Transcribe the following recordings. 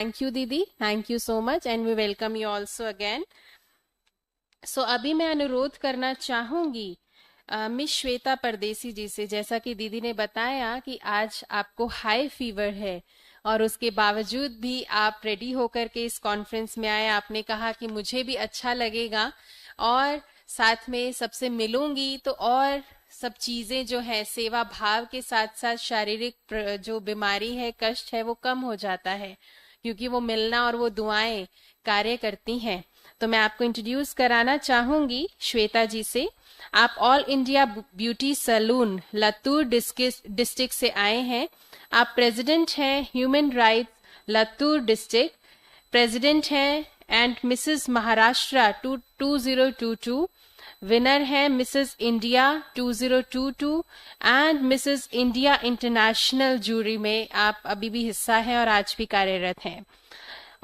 Thank you दीदी, thank you so much and we welcome you also again. So अभी मैं अनुरोध करना चाहूंगी मिस श्वेता परदेसी जी से। जैसा कि दीदी ने बताया कि आज आपको हाई फीवर है और उसके बावजूद भी आप रेडी होकर के इस कॉन्फ्रेंस में आए। आपने कहा कि मुझे भी अच्छा लगेगा और साथ में सबसे मिलूंगी तो और सब चीजें जो है सेवा भाव के साथ साथ शारीरिक जो बीमारी है, कष्ट है, वो कम हो जाता है क्योंकि वो मिलना और वो दुआएं कार्य करती हैं। तो मैं आपको इंट्रोड्यूस कराना चाहूंगी श्वेता जी से। आप all India beauty salon Latur district से आए हैं। आप प्रेसिडेंट हैं human rights Latur district, president हैं एंड मिसेस महाराष्ट्र 2022, विनर है Mrs India 2022 and Mrs India international jury में आप अभी भी हिस्सा हैं और आज भी कार्यरत हैं।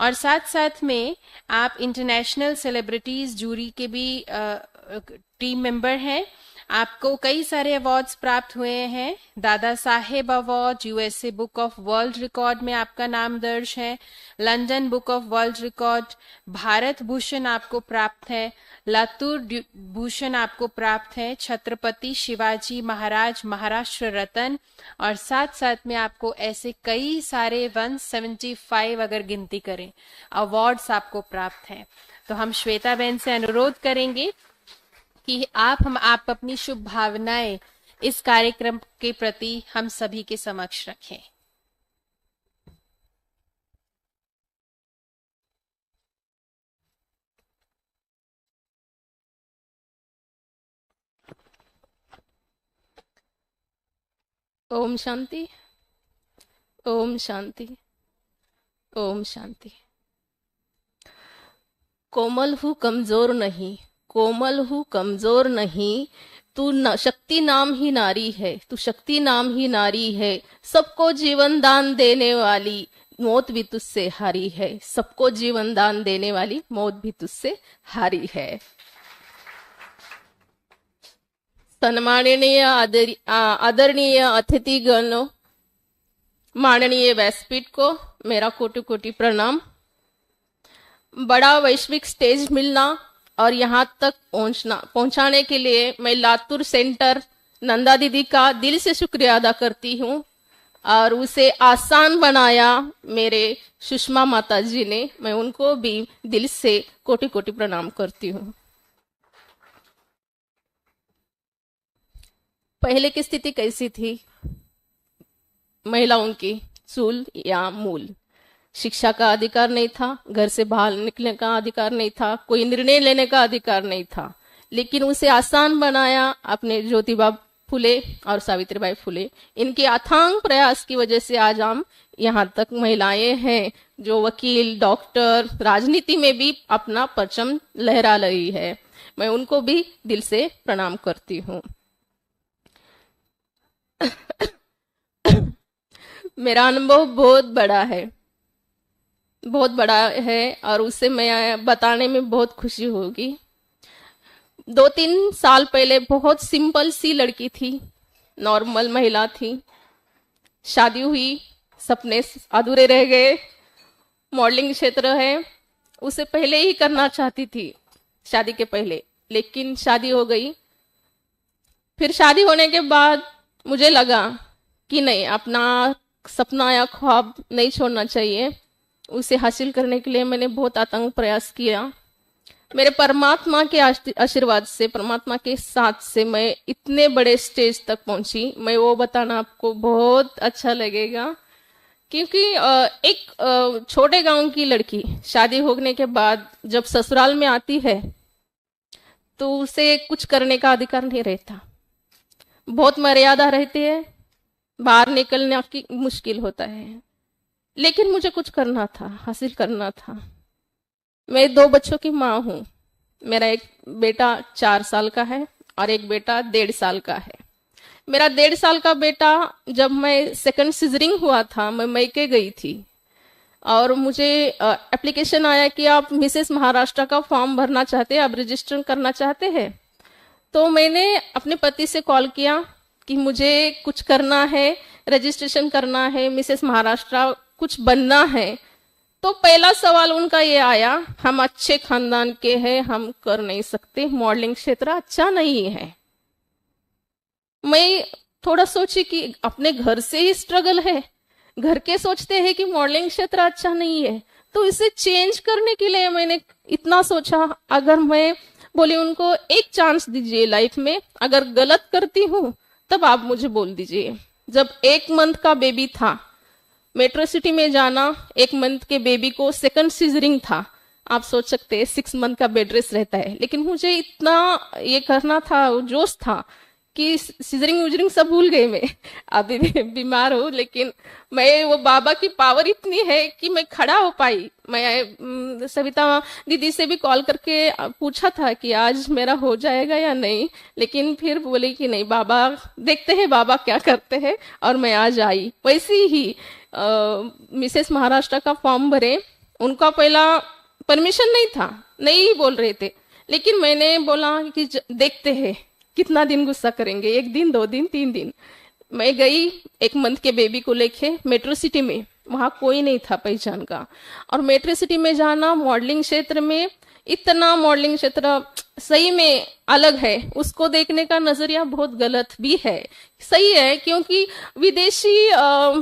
और साथ साथ में आप इंटरनेशनल सेलिब्रिटीज जूरी के भी टीम मेंबर हैं। आपको कई सारे अवार्ड्स प्राप्त हुए हैं। Dada Saheb award, USA book of world record में आपका नाम दर्ज है, London book of world record, Bharat Bhushan आपको प्राप्त है, लातूर भूषण आपको प्राप्त है, छत्रपति शिवाजी महाराज महाराष्ट्र रत्न, और साथ साथ में आपको ऐसे कई सारे 175 अगर गिनती करें अवार्ड्स आपको प्राप्त हैं। तो हम श्वेता बहन से अनुरोध करेंगे कि आप अपनी शुभ भावनाएं इस कार्यक्रम के प्रति हम सभी के समक्ष रखें। ओम शांति, ओम शांति, ओम शांति। कोमल हूँ कमजोर नहीं, कोमल हूँ कमजोर नहीं, तू शक्ति नाम ही नारी है, तू शक्ति नाम ही नारी है। सबको जीवन दान देने वाली मौत भी तुझसे हारी है, सबको जीवन दान देने वाली मौत भी तुझसे हारी है। सन्माननीय आदरणीय अतिथिगणों, माननीय व्यासपीठ को मेरा कोटि कोटि प्रणाम। बड़ा वैश्विक स्टेज मिलना और यहाँ तक पहुंचाने के लिए मैं लातूर सेंटर नंदा दीदी का दिल से शुक्रिया अदा करती हूँ और उसे आसान बनाया मेरे सुषमा माता जी ने। मैं उनको भी दिल से कोटि कोटि प्रणाम करती हूँ। पहले की स्थिति कैसी थी? महिलाओं की चूल या मूल, शिक्षा का अधिकार नहीं था, घर से बाहर निकलने का अधिकार नहीं था, कोई निर्णय लेने का अधिकार नहीं था। लेकिन उसे आसान बनाया अपने ज्योतिबा फुले और सावित्रीबाई फुले। इनके अथांग प्रयास की वजह से आज हम यहाँ तक महिलाएं हैं जो वकील, डॉक्टर, राजनीति में भी अपना परचम लहरा रही है। मैं उनको भी दिल से प्रणाम करती हूँ। मेरा अनुभव बहुत बड़ा है, बहुत बड़ा है और उसे मैं बताने में बहुत खुशी होगी। 2-3 साल पहले बहुत सिंपल सी लड़की थी, नॉर्मल महिला थी। शादी हुई, सपने अधूरे रह गए। मॉडलिंग क्षेत्र है, उसे पहले ही करना चाहती थी शादी के पहले, लेकिन शादी हो गई। फिर शादी होने के बाद मुझे लगा कि नहीं, अपना सपना या ख्वाब नहीं छोड़ना चाहिए। उसे हासिल करने के लिए मैंने बहुत आतंक प्रयास किया। मेरे परमात्मा के आशीर्वाद से, परमात्मा के साथ से मैं इतने बड़े स्टेज तक पहुंची। मैं वो बताना आपको बहुत अच्छा लगेगा क्योंकि एक छोटे गांव की लड़की शादी होने के बाद जब ससुराल में आती है तो उसे कुछ करने का अधिकार नहीं रहता, बहुत मर्यादा रहती है, बाहर निकलना की मुश्किल होता है। लेकिन मुझे कुछ करना था, हासिल करना था। मैं 2 बच्चों की माँ हूँ। मेरा एक बेटा 4 साल का है और एक बेटा 1.5 साल का है। मेरा 1.5 साल का बेटा, जब मैं सेकंड सिजरिंग हुआ था, मैं मैके गई थी और मुझे एप्लीकेशन आया कि आप मिसेस महाराष्ट्र का फॉर्म भरना चाहते हैं, आप रजिस्टर करना चाहते हैं। तो मैंने अपने पति से कॉल किया कि मुझे कुछ करना है, रजिस्ट्रेशन करना है, मिसेस महाराष्ट्र कुछ बनना है। तो पहला सवाल उनका ये आया, हम अच्छे खानदान के हैं, हम कर नहीं सकते, मॉडलिंग क्षेत्र अच्छा नहीं है। मैं थोड़ा सोची कि अपने घर से ही स्ट्रगल है, घर के सोचते हैं कि मॉडलिंग क्षेत्र अच्छा नहीं है, तो इसे चेंज करने के लिए मैंने इतना सोचा, अगर मैं बोली उनको एक चांस दीजिए लाइफ में, अगर गलत करती हूं तब आप मुझे बोल दीजिए। जब 1 मंथ का बेबी था, मेट्रो सिटी में जाना, 1 मंथ के बेबी को सेकंड सीजरिंग था, आप सोच सकते हैं 6 मंथ का बेड रेस्ट रहता है, लेकिन मुझे इतना ये करना था, जोश था कि सीजरिंग उजरिंग सब भूल गई मैं। अभी भी बीमार हूँ, लेकिन मैं वो बाबा की पावर इतनी है कि मैं खड़ा हो पाई। मैं सविता दीदी से भी कॉल करके पूछा था कि आज मेरा हो जाएगा या नहीं, लेकिन फिर बोली कि नहीं बाबा, देखते हैं बाबा क्या करते हैं, और मैं आज आई। वैसे ही मिसेस महाराष्ट्र का फॉर्म भरे, उनका पहला परमिशन नहीं था, नहीं बोल रहे थे, लेकिन मैंने बोला कि देखते हैं कितना दिन गुस्सा करेंगे, 1 दिन 2 दिन 3 दिन। मैं गई 1 मंथ के बेबी को लेके मेट्रो सिटी में, वहां कोई नहीं था पहचान का। और मेट्रो सिटी में जाना, मॉडलिंग क्षेत्र में, इतना मॉडलिंग क्षेत्र सही में अलग है, उसको देखने का नजरिया बहुत गलत भी है। सही है, क्योंकि विदेशी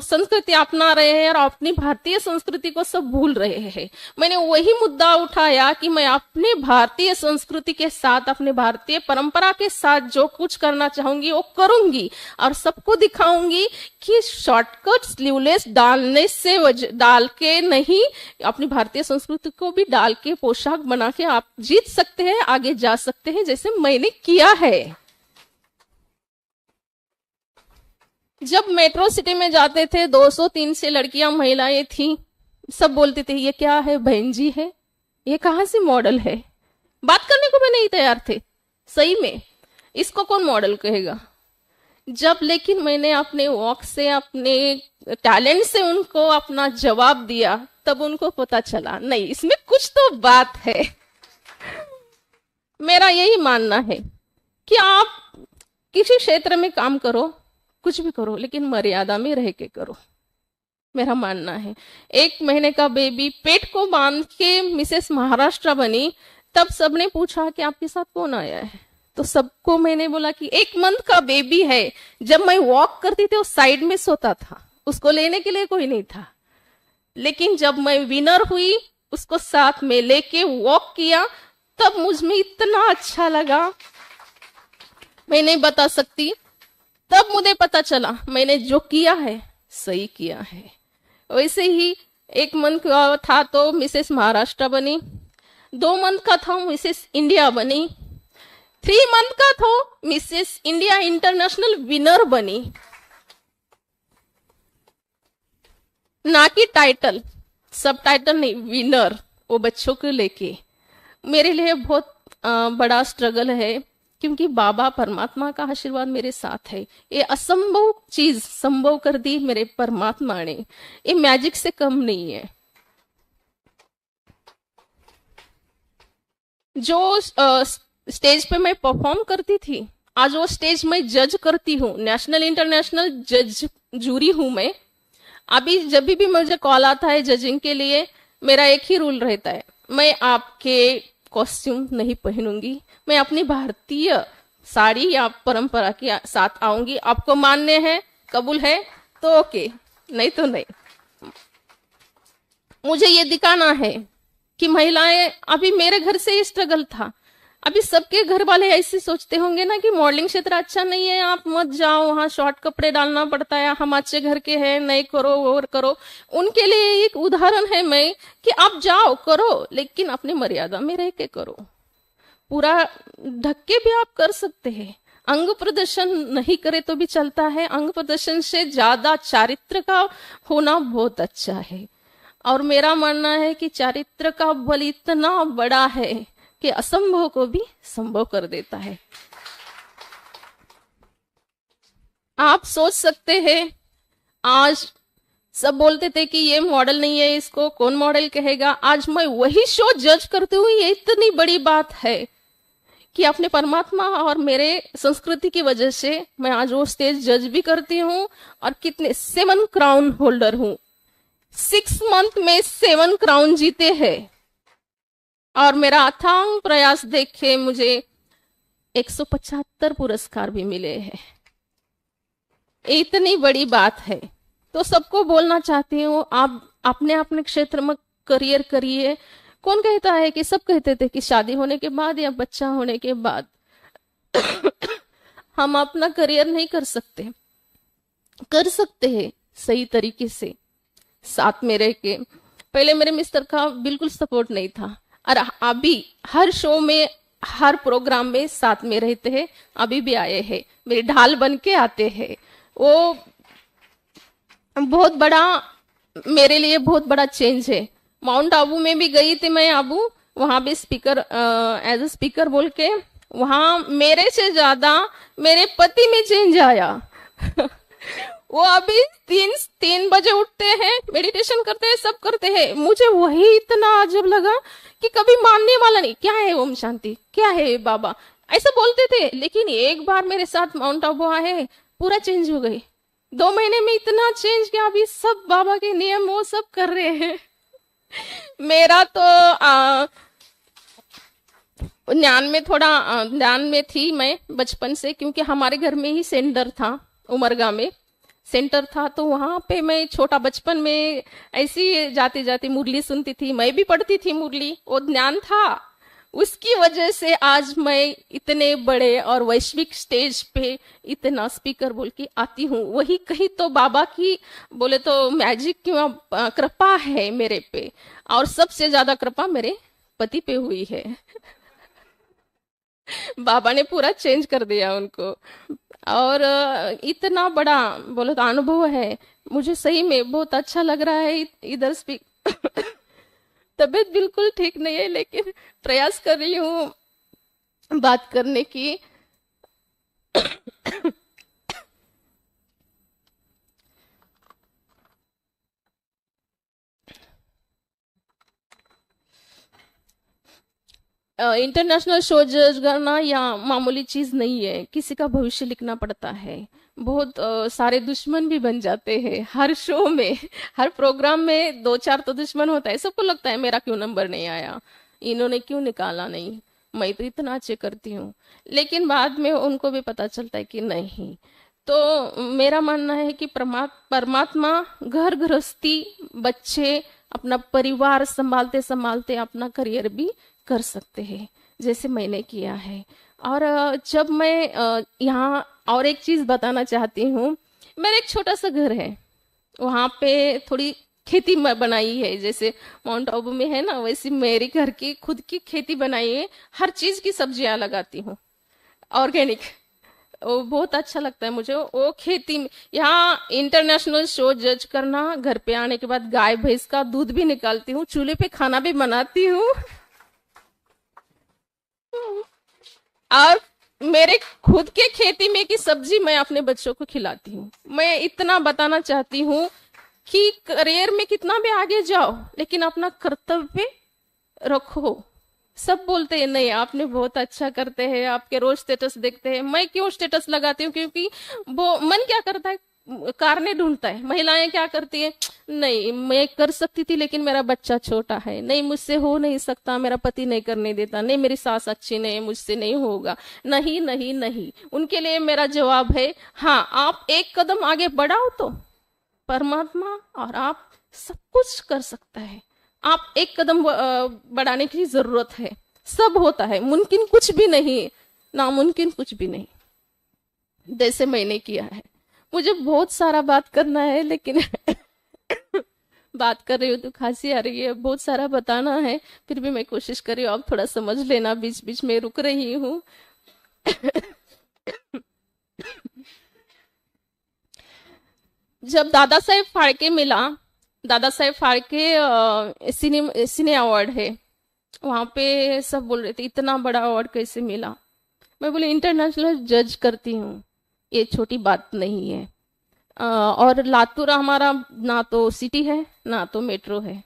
संस्कृति अपना रहे हैं और अपनी भारतीय संस्कृति को सब भूल रहे हैं। मैंने वही मुद्दा उठाया कि मैं अपने भारतीय संस्कृति के साथ, अपने भारतीय परंपरा के साथ जो कुछ करना चाहूंगी वो करूंगी, और सबको दिखाऊंगी कि शॉर्टकट स्लीवलेस डालने से डाल के नहीं, अपनी भारतीय संस्कृति को भी डाल के पोशाक बना के आप जीत सकते हैं, आगे जा सकते हैं, जैसे मैंने किया है। जब मेट्रो सिटी में जाते थे, 200-300 लड़कियां महिलाएं थी, सब बोलते थे ये क्या है, बहन जी है, ये कहां से मॉडल है। बात करने को भी नहीं तैयार थे, सही में इसको कौन मॉडल कहेगा। जब लेकिन मैंने अपने वॉक से, अपने टैलेंट से उनको अपना जवाब दिया, तब उनको पता चला नहीं, इसमें कुछ तो बात है। मेरा यही मानना है कि आप किसी क्षेत्र में काम करो, कुछ भी करो, लेकिन मर्यादा में रह के करो, मेरा मानना है। 1 महीने का बेबी पेट को बांध के मिसेस महाराष्ट्र बनी, तब सबने पूछा कि आपके साथ कौन आया है, तो सबको मैंने बोला कि 1 मंथ का बेबी है। जब मैं वॉक करती थी वो साइड में सोता था, उसको लेने के लिए कोई नहीं था, लेकिन जब मैं विनर हुई, उसको साथ में लेके वॉक किया, तब मुझ में इतना अच्छा लगा, मैं नहीं बता सकती। तब मुझे पता चला मैंने जो किया है सही किया है। वैसे ही 1 मंथ का था तो मिसेस महाराष्ट्र बनी, 2 मंथ का था मिसेस इंडिया बनी, 3 मंथ का था मिसेस इंडिया इंटरनेशनल विनर बनी। ना कि टाइटल, सब टाइटल नहीं, विनर, वो बच्चों को लेके। मेरे लिए बहुत बड़ा स्ट्रगल है, क्योंकि बाबा परमात्मा का आशीर्वाद मेरे साथ है। ये असंभव चीज संभव कर दी मेरे परमात्मा ने, ये मैजिक से कम नहीं है। जो स्टेज पे मैं परफॉर्म करती थी, आज वो स्टेज में जज करती हूँ, नेशनल इंटरनेशनल जज जूरी हूं मैं। अभी जब भी मुझे कॉल आता है जजिंग के लिए, मेरा एक ही रूल रहता है, मैं आपके कॉस्ट्यूम नहीं पहनूंगी, मैं अपनी भारतीय साड़ी या परंपरा के साथ आऊंगी। आपको मान्य है, कबूल है तो ओके, नहीं तो नहीं। मुझे ये दिखाना है कि महिलाएं, अभी मेरे घर से ही स्ट्रगल था, अभी सबके घर वाले ऐसे सोचते होंगे ना कि मॉडलिंग क्षेत्र अच्छा नहीं है, आप मत जाओ, वहां शॉर्ट कपड़े डालना पड़ता है, हम अच्छे घर के हैं, नहीं करो वो करो। उनके लिए एक उदाहरण है मैं कि आप जाओ करो, लेकिन अपनी मर्यादा में रह के करो। पूरा ढक के भी आप कर सकते हैं, अंग प्रदर्शन नहीं करे तो भी चलता है, अंग प्रदर्शन से ज्यादा चारित्र का होना बहुत अच्छा है। और मेरा मानना है कि चारित्र का बल इतना बड़ा है कि असंभव को भी संभव कर देता है। आप सोच सकते हैं, आज सब बोलते थे कि ये मॉडल नहीं है, इसको कौन मॉडल कहेगा। आज मैं वही शो जज करती हूँ, ये इतनी बड़ी बात है कि अपने परमात्मा और मेरे संस्कृति की वजह से मैं आज वो स्टेज जज भी करती हूँ, और कितने 7 क्राउन होल्डर हूँ। 6 मंथ में 7 क्राउन जीते हैं। और मेरा अथांग प्रयास देखे मुझे 175 पुरस्कार भी मिले हैं। इतनी बड़ी बात है। तो सबको बोलना चाहती हूँ, आप अपने अपने क्षेत्र में करियर करिए। कौन कहता है कि सब कहते थे कि शादी होने के बाद या बच्चा होने के बाद हम अपना करियर नहीं कर सकते। कर सकते हैं सही तरीके से, साथ में रह के। पहले मेरे मिस्टर का बिल्कुल सपोर्ट नहीं था, और अभी हर शो में हर प्रोग्राम में साथ में रहते हैं। अभी भी आए हैं, मेरी ढाल बन के आते हैं। वो बहुत बड़ा, मेरे लिए बहुत बड़ा चेंज है। माउंट आबू में भी गई थी मैं, आबू, वहां भी स्पीकर, एज ए स्पीकर बोल के, वहां मेरे से ज्यादा मेरे पति में चेंज आया। वो अभी 3 बजे उठते हैं, मेडिटेशन करते हैं, सब करते हैं। मुझे वही इतना अजब लगा कि कभी मानने वाला नहीं। क्या है ओम शांति, क्या है बाबा, ऐसा बोलते थे। लेकिन एक बार मेरे साथ माउंट आबू आए, पूरा चेंज हो गई। 2 महीने में इतना चेंज किया, अभी सब बाबा के नियम वो सब कर रहे हैं। मेरा तो ज्ञान में थोड़ा ध्यान में थी मैं बचपन से, क्योंकि हमारे घर में ही सेंटर था, उमरगा में सेंटर था। तो वहां पे मैं छोटा बचपन में ऐसी जाती जाती मुरली सुनती थी, मैं भी पढ़ती थी मुरली, वो ज्ञान था। उसकी वजह से आज मैं इतने बड़े और वैश्विक स्टेज पे इतना स्पीकर बोल के आती हूँ। वही कहीं तो बाबा की बोले तो मैजिक किंवा कृपा है मेरे पे, और सबसे ज्यादा कृपा मेरे पति पे हुई है। बाबा ने पूरा चेंज कर दिया उनको। और इतना बड़ा बोले तो अनुभव है, मुझे सही में बहुत अच्छा लग रहा है इधर स्पीक। तबीयत बिल्कुल ठीक नहीं है, लेकिन प्रयास कर रही हूँ बात करने की। इंटरनेशनल शो जज करना या मामूली चीज नहीं है, किसी का भविष्य लिखना पड़ता है। बहुत सारे दुश्मन भी बन जाते हैं हर शो में। हर प्रोग्राम में 2-4 तो दुश्मन होता है। सबको लगता है मेरा क्यों नंबर नहीं आया, इन्होंने क्यों निकाला नहीं, मैं तो इतना अच्छे करती हूँ। लेकिन बाद में उनको भी पता चलता है कि नहीं। तो मेरा मानना है कि परमात्मा घर गृहस्थी, बच्चे, अपना परिवार संभालते संभालते अपना करियर भी कर सकते हैं, जैसे मैंने किया है। और जब मैं यहाँ और एक चीज बताना चाहती हूँ, मेरा एक छोटा सा घर है, वहां पे थोड़ी खेती बनाई है। जैसे माउंट आबू में है ना, वैसे मेरे घर की खुद की खेती बनाई है। हर चीज की सब्जियां लगाती हूँ, ऑर्गेनिक। वो बहुत अच्छा लगता है मुझे। वो खेती में यहाँ इंटरनेशनल शो जज करना, घर पे आने के बाद गाय भैंस का दूध भी निकालती हूँ, चूल्हे पे खाना भी बनाती हूँ। और मेरे खुद के खेती में की सब्जी मैं अपने बच्चों को खिलाती हूँ। मैं इतना बताना चाहती हूँ कि करियर में कितना भी आगे जाओ, लेकिन अपना कर्तव्य रखो। सब बोलते हैं नहीं आपने बहुत अच्छा करते हैं, आपके रोज स्टेटस देखते हैं। मैं क्यों स्टेटस लगाती हूँ? क्योंकि वो मन क्या करता है, कारणे ढूंढता है। महिलाएं क्या करती है, नहीं मैं कर सकती थी लेकिन मेरा बच्चा छोटा है, नहीं मुझसे हो नहीं सकता, मेरा पति नहीं करने देता, नहीं मेरी सास अच्छी नहीं है, मुझसे नहीं होगा। नहीं नहीं नहीं, उनके लिए मेरा जवाब है, हाँ आप एक कदम आगे बढ़ाओ तो परमात्मा और आप सब कुछ कर सकता है। आप एक कदम बढ़ाने की जरूरत है, सब होता है। मुमकिन कुछ भी नहीं, नामुमकिन कुछ भी नहीं, जैसे मैंने किया है। मुझे बहुत सारा बात करना है, लेकिन बात कर रही हूँ तो खांसी आ रही है, बहुत सारा बताना है। फिर भी मैं कोशिश कर रही हूँ, आप थोड़ा समझ लेना, बीच बीच में रुक रही हूँ। जब दादा साहेब फाड़के मिला, दादा साहेब फाड़के सिने अवार्ड है, वहां पे सब बोल रहे थे इतना बड़ा अवार्ड कैसे मिला। मैं बोली इंटरनेशनल जज करती हूँ, ये छोटी बात नहीं है। और लातूर हमारा ना तो सिटी है ना तो मेट्रो है,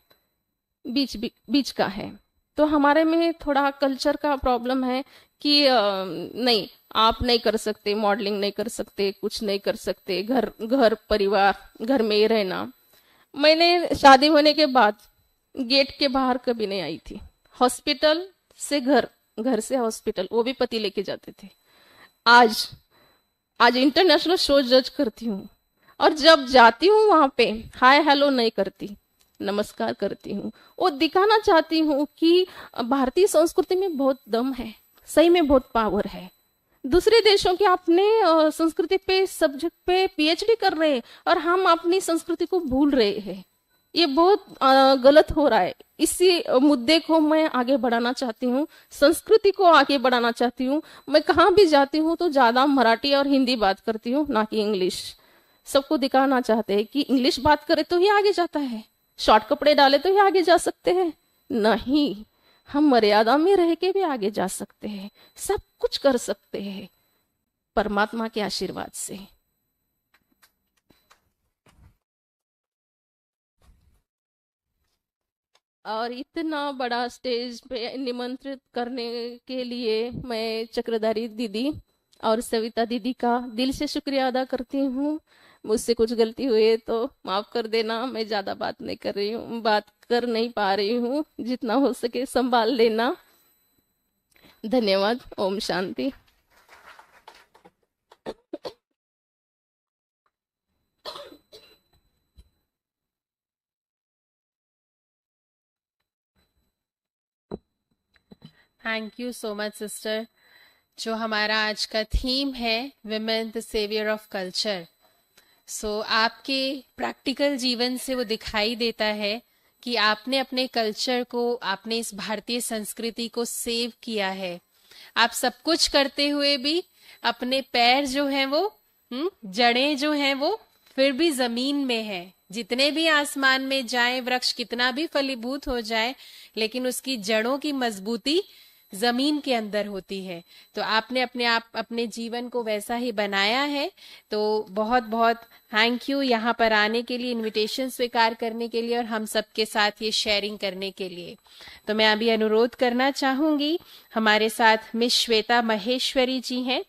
बीच का है। तो हमारे में थोड़ा कल्चर का प्रॉब्लम है कि नहीं आप नहीं कर सकते, मॉडलिंग नहीं कर सकते, कुछ नहीं कर सकते, घर घर परिवार घर में ही रहना। मैंने शादी होने के बाद गेट के बाहर कभी नहीं आई थी। हॉस्पिटल से घर, घर से हॉस्पिटल, वो भी पति लेके जाते थे। आज आज इंटरनेशनल शो जज करती हूँ, और जब जाती हूँ वहां पे हाय हेलो नहीं करती, नमस्कार करती हूँ। वो दिखाना चाहती हूँ कि भारतीय संस्कृति में बहुत दम है, सही में बहुत पावर है। दूसरे देशों के अपने संस्कृति पे, सब्जेक्ट पे पीएचडी कर रहे हैं, और हम अपनी संस्कृति को भूल रहे हैं। ये बहुत गलत हो रहा है। इसी मुद्दे को मैं आगे बढ़ाना चाहती हूँ, संस्कृति को आगे बढ़ाना चाहती हूँ। मैं कहाँ भी जाती हूँ तो ज्यादा मराठी और हिंदी बात करती हूँ, ना कि इंग्लिश। सबको दिखाना चाहते हैं कि इंग्लिश बात करे तो ही आगे जाता है, शॉर्ट कपड़े डाले तो ही आगे जा सकते हैं। नहीं, हम मर्यादा में रह के भी आगे जा सकते हैं, सब कुछ कर सकते हैं परमात्मा के आशीर्वाद से। और इतना बड़ा स्टेज पे निमंत्रित करने के लिए मैं चक्रधारी दीदी और सविता दीदी का दिल से शुक्रिया अदा करती हूँ। मुझसे कुछ गलती हुई तो माफ कर देना। मैं ज्यादा बात नहीं कर रही हूँ, बात कर नहीं पा रही हूँ, जितना हो सके संभाल लेना। धन्यवाद। ओम शांति। Thank you so much sister. जो हमारा आज का थीम है women the saviour of culture, so आपके प्रैक्टिकल जीवन से वो दिखाई देता है कि आपने अपने कल्चर को, आपने इस भारतीय संस्कृति को सेव किया है। आप सब कुछ करते हुए भी अपने पैर जो हैं वो जड़ें जो हैं वो फिर भी जमीन में है। जितने भी आसमान में जाए, वृक्ष कितना भी फलीभूत हो जाए, लेकिन उसकी जड़ों की मजबूती जमीन के अंदर होती है। तो आपने अपने जीवन को वैसा ही बनाया है। तो बहुत बहुत थैंक यू यहाँ पर आने के लिए, इनविटेशन स्वीकार करने के लिए और हम सबके साथ ये शेयरिंग करने के लिए। तो मैं अभी अनुरोध करना चाहूंगी, हमारे साथ मिस श्वेता महेश्वरी जी हैं,